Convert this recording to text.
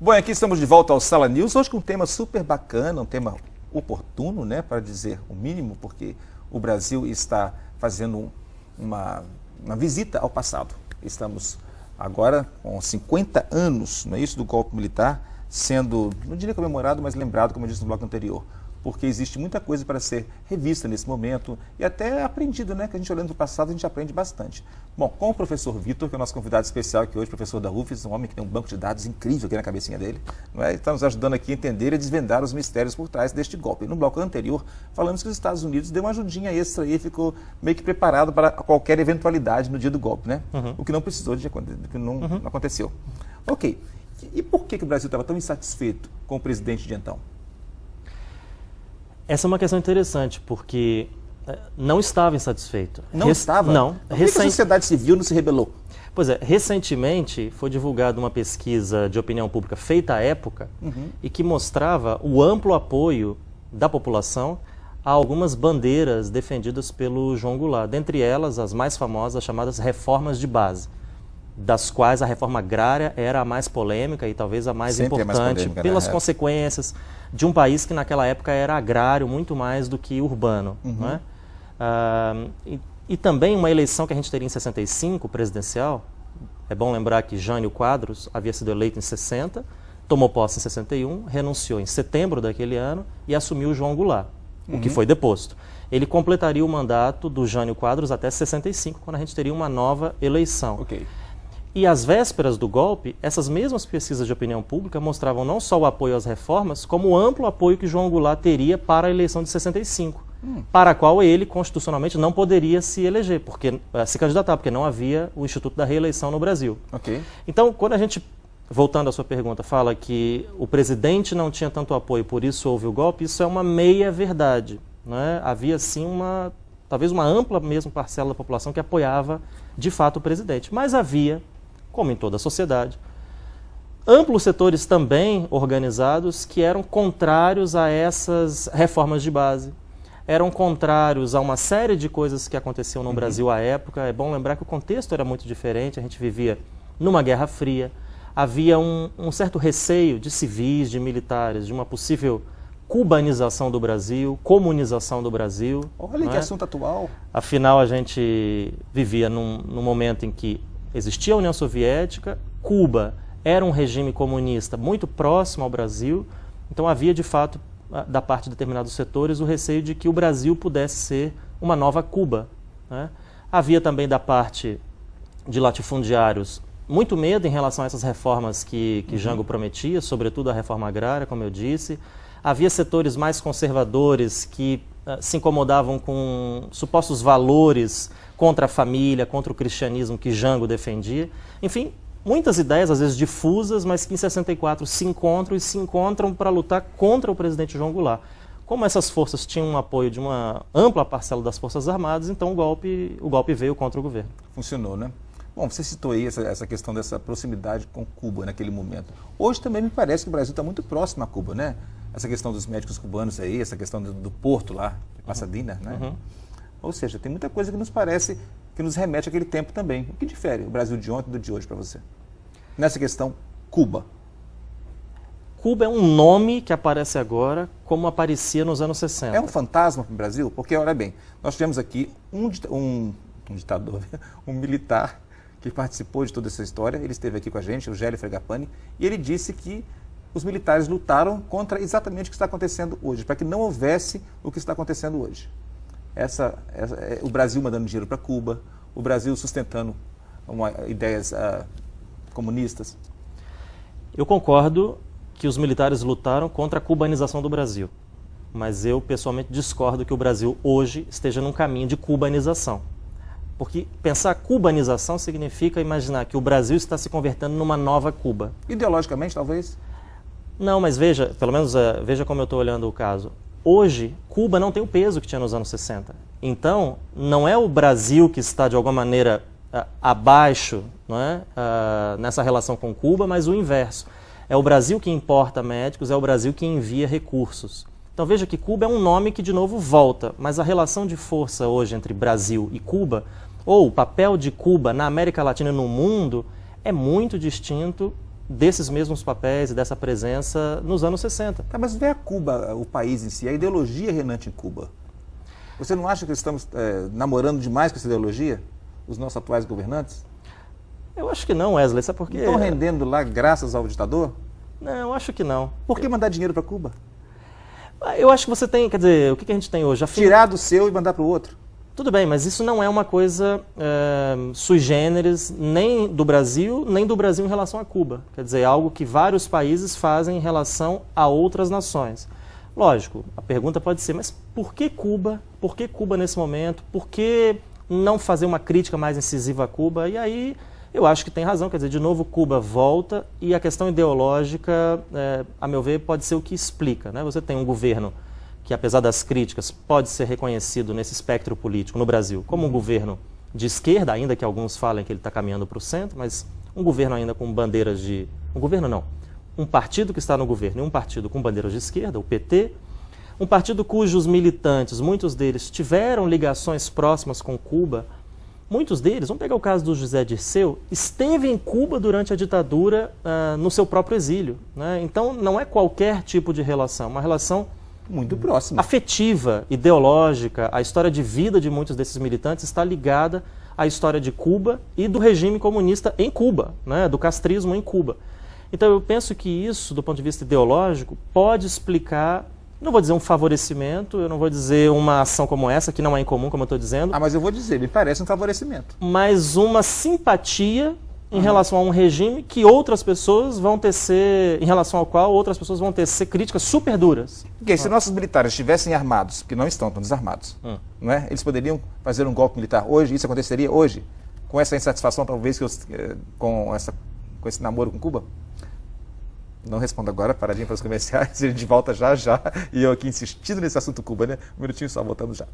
Bom, aqui estamos de volta ao Sala News, hoje com um tema super bacana, um tema oportuno, né, para dizer o mínimo, porque o Brasil está fazendo uma visita ao passado. Estamos agora com 50 anos, não é isso, do golpe militar, sendo, não diria comemorado, mas lembrado, como eu disse no bloco anterior, porque existe muita coisa para ser revista nesse momento e até aprendido, né? Que a gente olhando para o passado, a gente aprende bastante. Bom, com o professor Vitor, que é o nosso convidado especial aqui hoje, professor da UFES, um homem que tem um banco de dados incrível aqui na cabecinha dele, não é? Está nos ajudando aqui a entender e desvendar os mistérios por trás deste golpe. No bloco anterior, falamos que os Estados Unidos deu uma ajudinha extra aí e ficou meio que preparado para qualquer eventualidade no dia do golpe, né? O que não precisou, o que não aconteceu. Ok. E por que o Brasil estava tão insatisfeito com o presidente de então? Essa é uma questão interessante, porque não estava insatisfeito. Não estava? Não. Por que a sociedade civil não se rebelou? Pois é, recentemente foi divulgada uma pesquisa de opinião pública feita à época e que mostrava o amplo apoio da população a algumas bandeiras defendidas pelo João Goulart, dentre elas as mais famosas, as chamadas reformas de base, das quais a reforma agrária era a mais polêmica e talvez a mais importante pelas consequências de um país que naquela época era agrário muito mais do que urbano. Não é? E também uma eleição que a gente teria em 65, presidencial. É bom lembrar que Jânio Quadros havia sido eleito em 60, tomou posse em 61, renunciou em setembro daquele ano e assumiu João Goulart, o que foi deposto. Ele completaria o mandato do Jânio Quadros até 65, quando a gente teria uma nova eleição. Ok. E às vésperas do golpe, essas mesmas pesquisas de opinião pública mostravam não só o apoio às reformas, como o amplo apoio que João Goulart teria para a eleição de 65, para a qual ele, constitucionalmente, não poderia se eleger, se candidatar, porque não havia o Instituto da Reeleição no Brasil. Okay. Então, quando a gente, voltando à sua pergunta, fala que o presidente não tinha tanto apoio, por isso houve o golpe, isso é uma meia-verdade. Né? Havia, sim, talvez uma ampla mesmo parcela da população que apoiava, de fato, o presidente. Mas havia, como em toda a sociedade, amplos setores também organizados que eram contrários a essas reformas de base, eram contrários a uma série de coisas que aconteciam no Brasil à época. É bom lembrar que o contexto era muito diferente, a gente vivia numa Guerra Fria, havia um certo receio de civis, de militares, de uma possível cubanização do Brasil, comunização do Brasil. Olha que assunto atual. Afinal, a gente vivia num momento em que existia a União Soviética, Cuba era um regime comunista muito próximo ao Brasil, então havia, de fato, da parte de determinados setores, o receio de que o Brasil pudesse ser uma nova Cuba. Né? Havia também, da parte de latifundiários, muito medo em relação a essas reformas que Jango prometia, sobretudo a reforma agrária, como eu disse. Havia setores mais conservadores que se incomodavam com supostos valores contra a família, contra o cristianismo que Jango defendia. Enfim, muitas ideias, às vezes difusas, mas que em 64 se encontram para lutar contra o presidente João Goulart. Como essas forças tinham um apoio de uma ampla parcela das Forças Armadas, então o golpe veio contra o governo. Funcionou, né? Bom, você citou aí essa questão dessa proximidade com Cuba naquele momento. Hoje também me parece que o Brasil está muito próximo a Cuba, né? Essa questão dos médicos cubanos aí, essa questão do porto lá, de Pasadena, né? Ou seja, tem muita coisa que nos parece, que nos remete àquele tempo também. O que difere o Brasil de ontem do de hoje para você? Nessa questão, Cuba. Cuba é um nome que aparece agora como aparecia nos anos 60. É um fantasma para o Brasil? Porque, olha bem, nós tivemos aqui um ditador, um militar que participou de toda essa história. Ele esteve aqui com a gente, o Gélio Fragapane, e ele disse que os militares lutaram contra exatamente o que está acontecendo hoje, para que não houvesse o que está acontecendo hoje. O Brasil mandando dinheiro para Cuba, o Brasil sustentando ideias comunistas. Eu concordo que os militares lutaram contra a cubanização do Brasil, mas eu pessoalmente discordo que o Brasil hoje esteja num caminho de cubanização. Porque pensar cubanização significa imaginar que o Brasil está se convertendo numa nova Cuba. Ideologicamente, talvez? Não, mas veja, pelo menos veja como eu estou olhando o caso. Hoje, Cuba não tem o peso que tinha nos anos 60. Então, não é o Brasil que está, de alguma maneira, abaixo, não é? Nessa relação com Cuba, mas o inverso. É o Brasil que importa médicos, é o Brasil que envia recursos. Então veja que Cuba é um nome que, de novo, volta, mas a relação de força hoje entre Brasil e Cuba, ou o papel de Cuba na América Latina e no mundo, é muito distinto desses mesmos papéis e dessa presença nos anos 60. Tá, mas não é a Cuba, o país em si, a ideologia reinante em Cuba. Você não acha que estamos namorando demais com essa ideologia, os nossos atuais governantes? Eu acho que não, Wesley, sabe por quê? Estão rendendo lá graças ao ditador? Não, eu acho que não. Por que mandar dinheiro para Cuba? Eu acho que você tem, quer dizer, o que a gente tem hoje? Tirar do seu e mandar para o outro? Tudo bem, mas isso não é uma coisa sui generis, nem do Brasil em relação a Cuba. Quer dizer, é algo que vários países fazem em relação a outras nações. Lógico, a pergunta pode ser, mas por que Cuba? Por que Cuba nesse momento? Por que não fazer uma crítica mais incisiva a Cuba? E aí eu acho que tem razão, quer dizer, de novo Cuba volta e a questão ideológica, a meu ver, pode ser o que explica, né? Você tem um governo que, apesar das críticas, pode ser reconhecido nesse espectro político no Brasil como um governo de esquerda, ainda que alguns falem que ele está caminhando para o centro, mas um governo ainda com bandeiras de... Um governo não, um partido que está no governo e um partido com bandeiras de esquerda, o PT, um partido cujos militantes, muitos deles, tiveram ligações próximas com Cuba. Muitos deles, vamos pegar o caso do José Dirceu, esteve em Cuba durante a ditadura no seu próprio exílio, né? Então não é qualquer tipo de relação, uma relação muito próxima, afetiva, ideológica. A história de vida de muitos desses militantes está ligada à história de Cuba e do regime comunista em Cuba, né? Do castrismo em Cuba. Então eu penso que isso, do ponto de vista ideológico, pode explicar, não vou dizer um favorecimento, eu não vou dizer uma ação como essa, que não é incomum, como eu estou dizendo. Ah, mas eu vou dizer, me parece um favorecimento. Mas uma simpatia em relação a um regime que outras pessoas vão tecer, em relação ao qual outras pessoas vão tecer críticas super duras. Porque se nossos militares estivessem armados, que não estão desarmados, não é? Eles poderiam fazer um golpe militar hoje, isso aconteceria hoje, com essa insatisfação, talvez, com esse namoro com Cuba? Não respondo agora, paradinha para os comerciais, a gente volta já, e eu aqui insistindo nesse assunto Cuba, né? Um minutinho só, voltando já.